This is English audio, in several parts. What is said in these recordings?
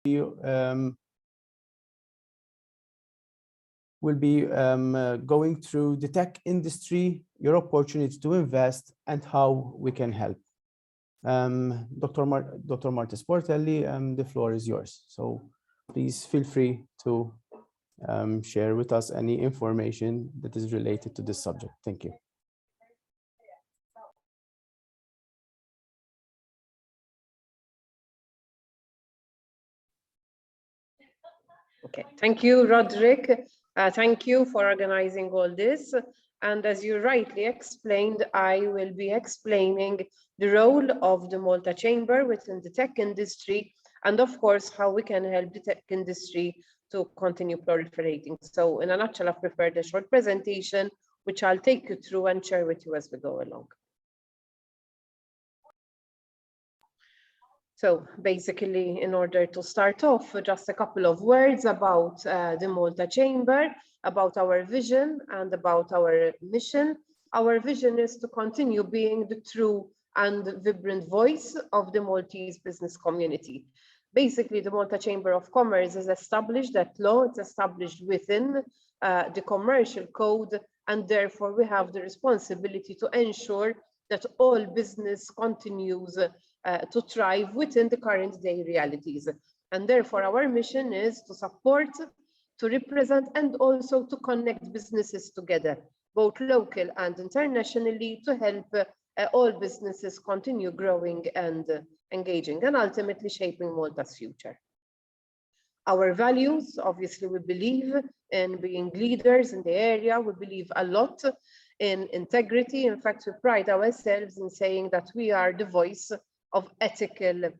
will be going through the tech industry, your opportunity to invest, and how we can help. Dr. Marta Sportelli, the floor is yours. So please feel free to share with us any information that is related to this subject. Thank you. Okay, thank you, Roderick. Thank you for organizing all this. And as you rightly explained, I will be explaining the role of the Malta Chamber within the tech industry, and of course, how we can help the tech industry to continue proliferating. So in a nutshell, I've prepared a short presentation, which I'll take you through and share with you as we go along. So basically, in order to start off, just a couple of words about the Malta Chamber, about our vision and about our mission. Our vision is to continue being the true and vibrant voice of the Maltese business community. Basically, the Malta Chamber of Commerce is established at law, it's established within the commercial code, and therefore we have the responsibility to ensure that all business continues to thrive within the current day realities. And therefore our mission is to support, to represent, and also to connect businesses together, both local and internationally, to help all businesses continue growing and engaging and ultimately shaping Malta's future. Our values, obviously, we believe in being leaders in the area. We believe a lot in integrity. In fact, we pride ourselves in saying that we are the voice of ethical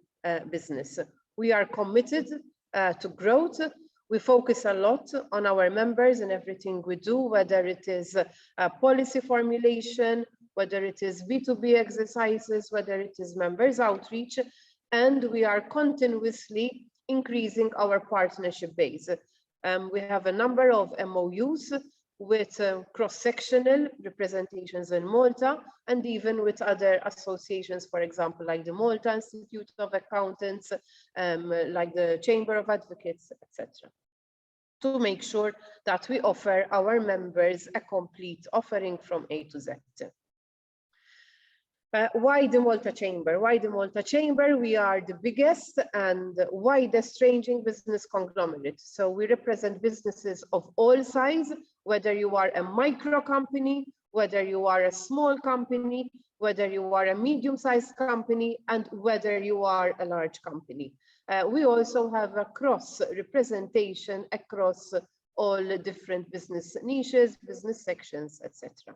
business. We are committed to growth. We focus a lot on our members in everything we do, whether it is policy formulation, whether it is B2B exercises, whether it is members outreach, and we are continuously increasing our partnership base. We have a number of MOUs with cross-sectional representations in Malta, and even with other associations, for example, like the Malta Institute of Accountants, like the Chamber of Advocates, etc., to make sure that we offer our members a complete offering from A to Z. Why the Malta Chamber? Why the Malta Chamber? We are the biggest and widest ranging business conglomerate. So we represent businesses of all sizes, whether you are a micro company, whether you are a small company, whether you are a medium-sized company, and whether you are a large company. We also have a cross representation across all different business niches, business sections, etc.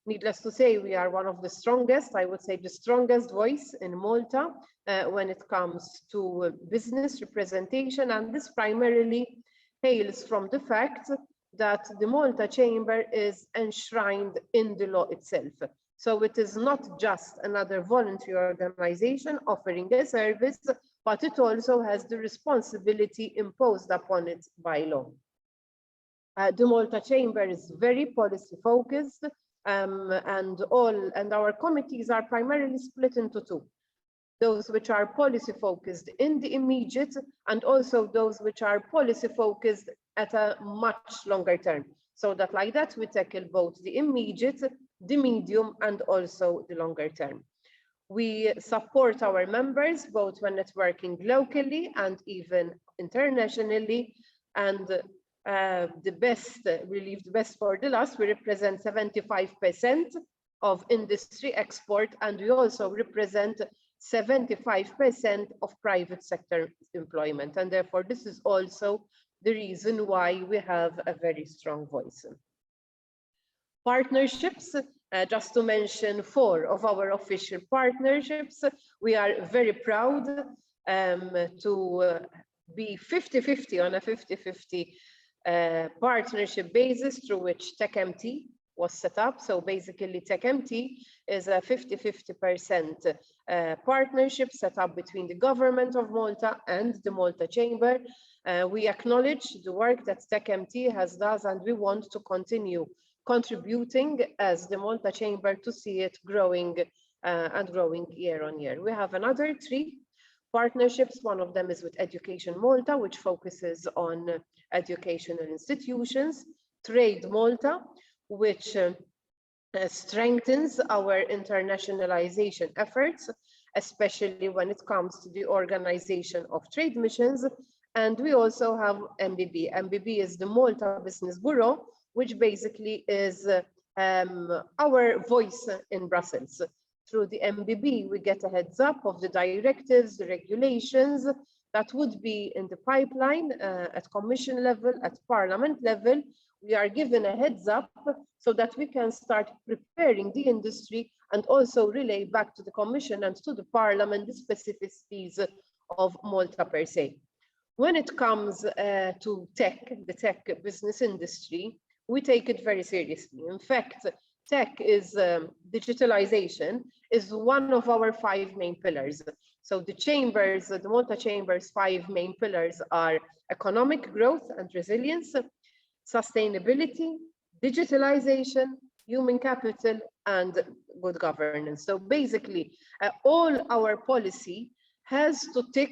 Needless to say, we are one of the strongest, I would say the strongest voice in Malta when it comes to business representation, and this primarily hails from the fact that the Malta Chamber is enshrined in the law itself. So it is not just another voluntary organization offering a service, but it also has the responsibility imposed upon it by law. The Malta Chamber is very policy focused, and our committees are primarily split into two. Those which are policy focused in the immediate, and also those which are policy focused at a much longer term. So that like that, we tackle both the immediate, the medium, and also the longer term. We support our members both when networking locally and even internationally. And the best, we leave the best for the last, we represent 75% of industry export, and we also represent 75% of private sector employment. And therefore, this is also the reason why we have a very strong voice. Partnerships, just to mention 4 of our official partnerships, we are very proud to be 50-50 on a 50-50 partnership basis through which TechMT was set up. So basically TechMT is a 50-50% partnership set up between the government of Malta and the Malta Chamber. We acknowledge the work that TechMT has done, and we want to continue contributing as the Malta Chamber to see it growing and growing year on year. We have another 3 partnerships. One of them is with Education Malta, which focuses on educational institutions, Trade Malta, which strengthens our internationalization efforts, especially when it comes to the organization of trade missions. And we also have MBB. MBB is the Malta Business Bureau, which basically is our voice in Brussels. Through the MBB, we get a heads up of the directives, the regulations that would be in the pipeline at Commission level, at Parliament level. We are given a heads up so that we can start preparing the industry and also relay back to the Commission and to the Parliament the specificities of Malta per se. When it comes to tech, the tech business industry, we take it very seriously. In fact, tech is digitalization is one of our 5 main pillars. So the chambers, the Malta Chamber's 5 main pillars are economic growth and resilience, sustainability, digitalization, human capital, and good governance. So basically, all our policy has to tick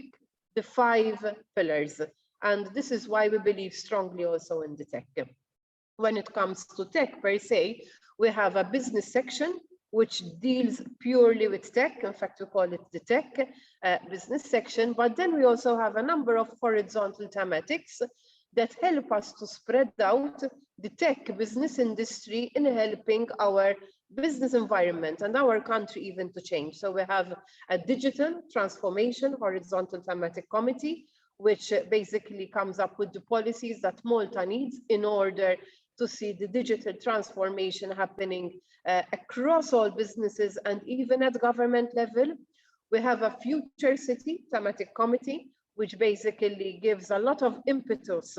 the 5 pillars. And this is why we believe strongly also in the tech. When it comes to tech per se, we have a business section which deals purely with tech. In fact, we call it the tech business section. But then we also have a number of horizontal thematics that help us to spread out the tech business industry in helping our business environment and our country even to change. So we have a digital transformation horizontal thematic committee, which basically comes up with the policies that Malta needs in order to see the digital transformation happening across all businesses and even at government level. We have a future city thematic committee, which basically gives a lot of impetus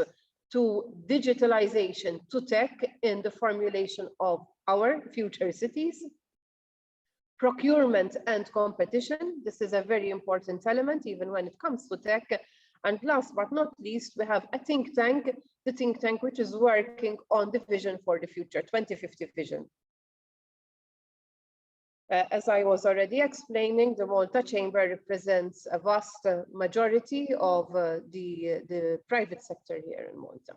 to digitalization, to tech in the formulation of our future cities. Procurement and competition. This is a very important element, even when it comes to tech. And last but not least, we have a think tank, the think tank which is working on the vision for the future, 2050 vision. As I was already explaining, the Malta Chamber represents a vast majority of the private sector here in Malta.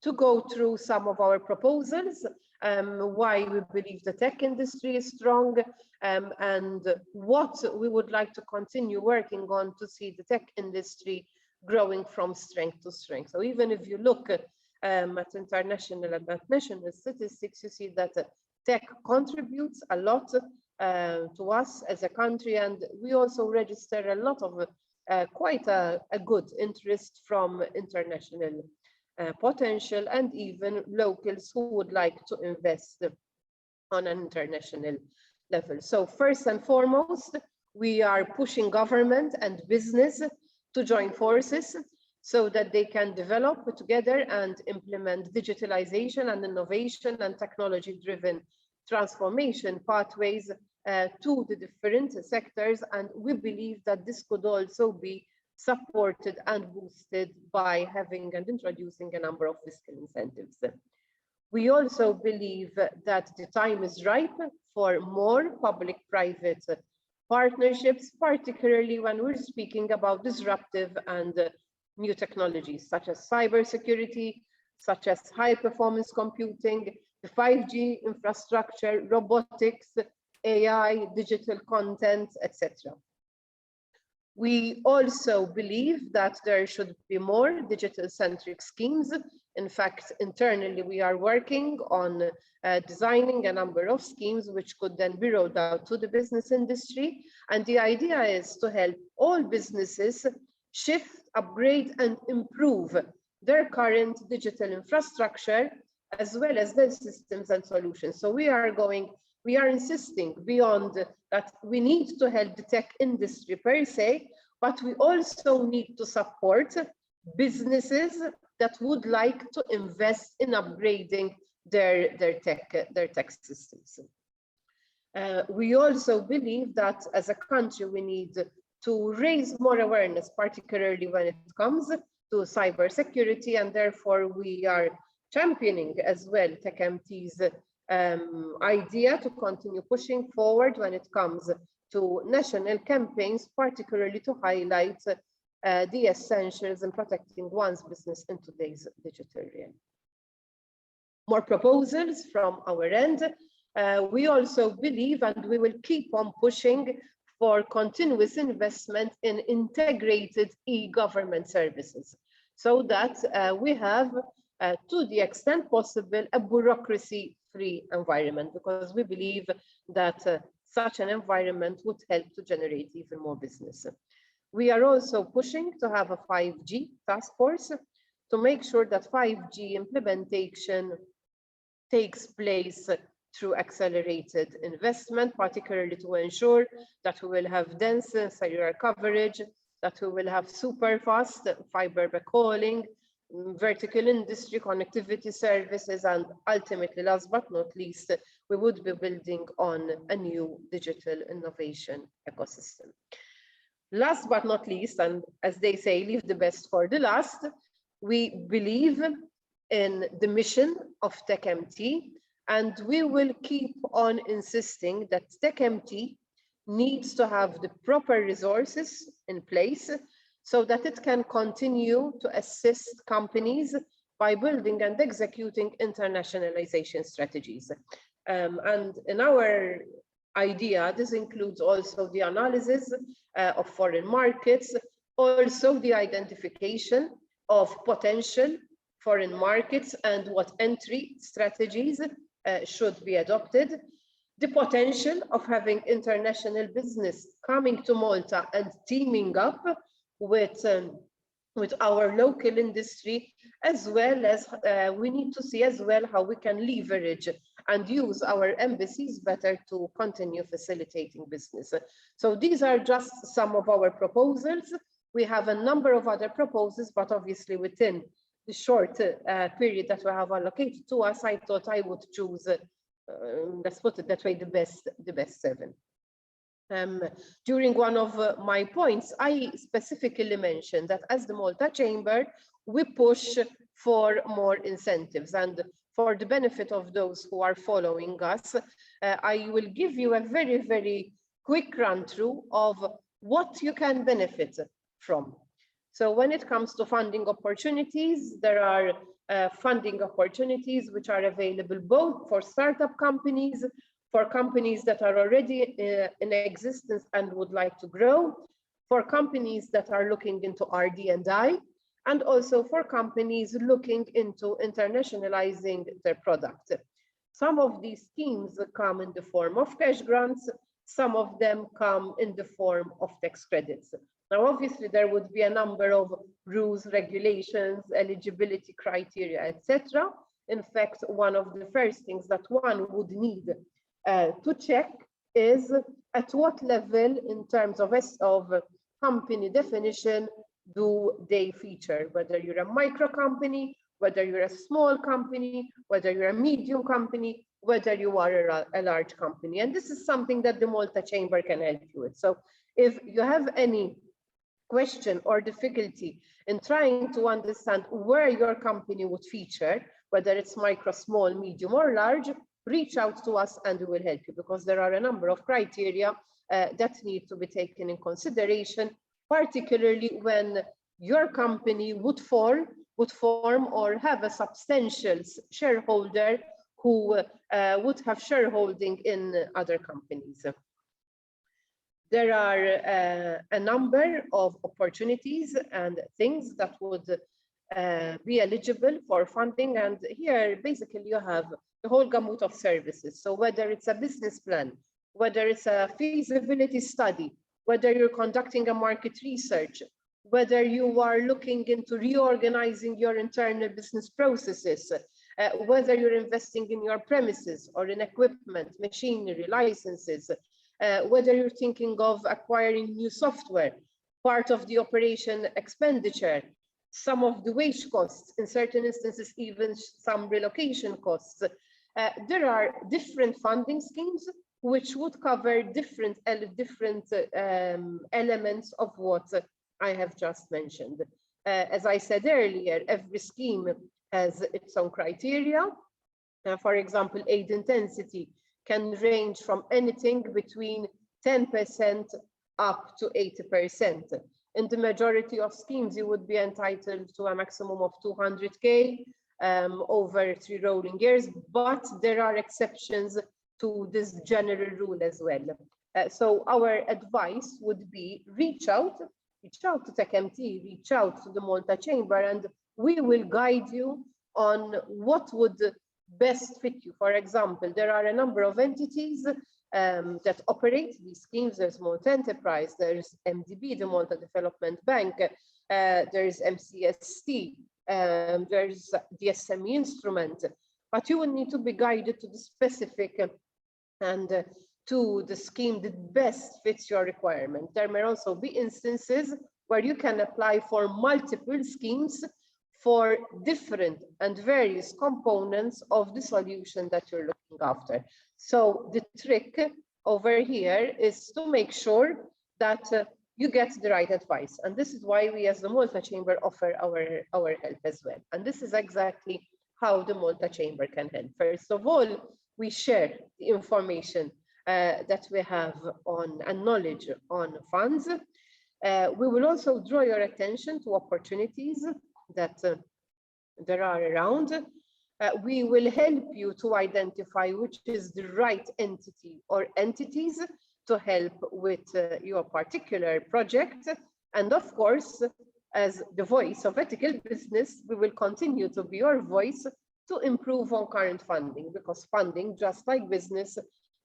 To go through some of our proposals, why we believe the tech industry is strong, and what we would like to continue working on to see the tech industry growing from strength to strength. So even if you look at international and at national statistics, you see that tech contributes a lot to us as a country, and we also register a lot of quite a good interest from international potential and even locals who would like to invest on an international level. So first and foremost, we are pushing government and business to join forces so that they can develop together and implement digitalization and innovation and technology-driven transformation pathways to the different sectors. And we believe that this could also be supported and boosted by having and introducing a number of fiscal incentives. We also believe that the time is ripe for more public-private partnerships, particularly when we're speaking about disruptive and new technologies, such as cybersecurity, such as high-performance computing, the 5G infrastructure, robotics, AI, digital content, etc. We also believe that there should be more digital-centric schemes. In fact, internally, we are working on designing a number of schemes which could then be rolled out to the business industry. And the idea is to help all businesses shift, upgrade, and improve their current digital infrastructure, as well as their systems and solutions. So we are insisting beyond that we need to help the tech industry per se, but we also need to support businesses that would like to invest in upgrading their tech systems. We also believe that as a country, we need to raise more awareness, particularly when it comes to cybersecurity, and therefore we are championing as well TechMT's idea to continue pushing forward when it comes to national campaigns, particularly to highlight the essentials in protecting one's business in today's digital realm. More proposals from our end. We also believe, and we will keep on pushing for continuous investment in integrated e-government services, so that we have, to the extent possible, a bureaucracy-free environment, because we believe that such an environment would help to generate even more business. We are also pushing to have a 5G task force to make sure that 5G implementation takes place through accelerated investment, particularly to ensure that we will have dense cellular coverage, that we will have super fast fiber backhauling, vertical industry connectivity services, and ultimately, last but not least, we would be building on a new digital innovation ecosystem. Last but not least, and as they say, leave the best for the last, we believe in the mission of TechMT, and we will keep on insisting that TechMT needs to have the proper resources in place so that it can continue to assist companies by building and executing internationalization strategies. And in our idea, this includes also the analysis of foreign markets, also the identification of potential foreign markets and what entry strategies should be adopted, the potential of having international business coming to Malta and teaming up with our local industry, as well as we need to see as well how we can leverage and use our embassies better to continue facilitating business. So these are just some of our proposals. We have a number of other proposals, but obviously within the short period that we have allocated to us, I thought I would choose, let's put it that way, the best 7. During one of my points, I specifically mentioned that as the Malta Chamber, we push for more incentives. And for the benefit of those who are following us, I will give you a very, very quick run through of what you can benefit from. So when it comes to funding opportunities, there are funding opportunities which are available both for startup companies, for companies that are already in existence and would like to grow, for companies that are looking into RD&I, and also for companies looking into internationalizing their product. Some of these schemes come in the form of cash grants, some of them come in the form of tax credits. Now, obviously, there would be a number of rules, regulations, eligibility criteria, etc. In fact, one of the first things that one would need to check is at what level in terms of company definition do they feature, whether you're a micro company, whether you're a small company, whether you're a medium company, whether you are a large company. And this is something that the Malta Chamber can help you with. So if you have any question or difficulty in trying to understand where your company would feature, whether it's micro, small, medium, or large, reach out to us and we will help you, because there are a number of criteria that need to be taken in consideration, particularly when your company would form or have a substantial shareholder who would have shareholding in other companies. There are a number of opportunities and things that would be eligible for funding. And here, basically, you have the whole gamut of services. So whether it's a business plan, whether it's a feasibility study, whether you're conducting a market research, whether you are looking into reorganizing your internal business processes, whether you're investing in your premises or in equipment, machinery, licenses, whether you're thinking of acquiring new software, part of the operation expenditure, some of the wage costs, in certain instances, even some relocation costs. There are different funding schemes which would cover different elements of what I have just mentioned. As I said earlier, every scheme has its own criteria. For example, aid intensity can range from anything between 10% up to 80%. In the majority of schemes, you would be entitled to a maximum of 200K over 3 rolling years, but there are exceptions to this general rule as well. So our advice would be reach out to TechMT, reach out to the Malta Chamber, and we will guide you on what would best fit you. For example, there are a number of entities that operate these schemes. There's Malta Enterprise, there's MDB, the Malta Development Bank, there's MCST, there's the SME instrument, but you will need to be guided to the specific and to the scheme that best fits your requirement. There may also be instances where you can apply for multiple schemes for different and various components of the solution that you're looking after. So the trick over here is to make sure that you get the right advice. And this is why we as the Malta Chamber offer our help as well. And this is exactly how the Malta Chamber can help. First of all, we share the information that we have on and knowledge on funds. We will also draw your attention to opportunities that there are around. We will help you to identify which is the right entity or entities to help with your particular project. And of course, as the voice of ethical business, we will continue to be your voice to improve on current funding, because funding, just like business,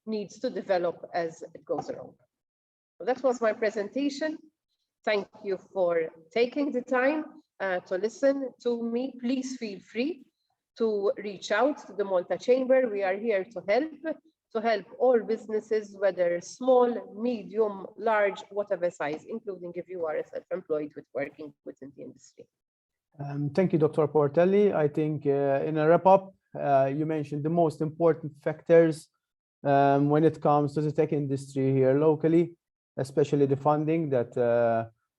needs to develop as it goes along. So that was my presentation. Thank you for taking the time to listen to me. Please feel free to reach out to the Malta Chamber. We are here to help all businesses, whether small, medium, large, whatever size, including if you are self-employed with working within the industry. Thank you, Dr. Portelli. I think in a wrap-up, you mentioned the most important factors when it comes to the tech industry here locally, especially the funding that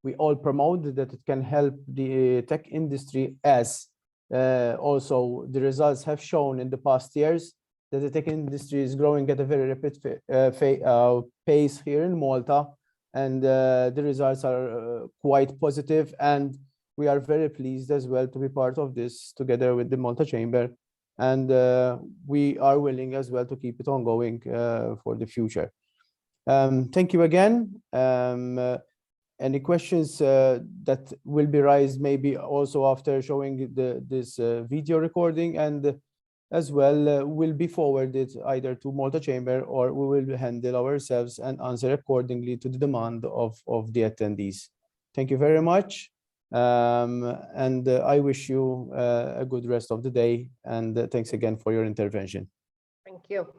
we all promote, that it can help the tech industry, as also the results have shown in the past years, that the tech industry is growing at a very rapid pace here in Malta, and the results are quite positive, and we are very pleased as well to be part of this together with the Malta Chamber, and we are willing as well to keep it ongoing for the future. Thank you again. Any questions that will be raised maybe also after showing this video recording, and as well will be forwarded either to Malta Chamber, or we will handle ourselves and answer accordingly to the demand of the attendees. Thank you very much. And I wish you a good rest of the day, and thanks again for your intervention. Thank you.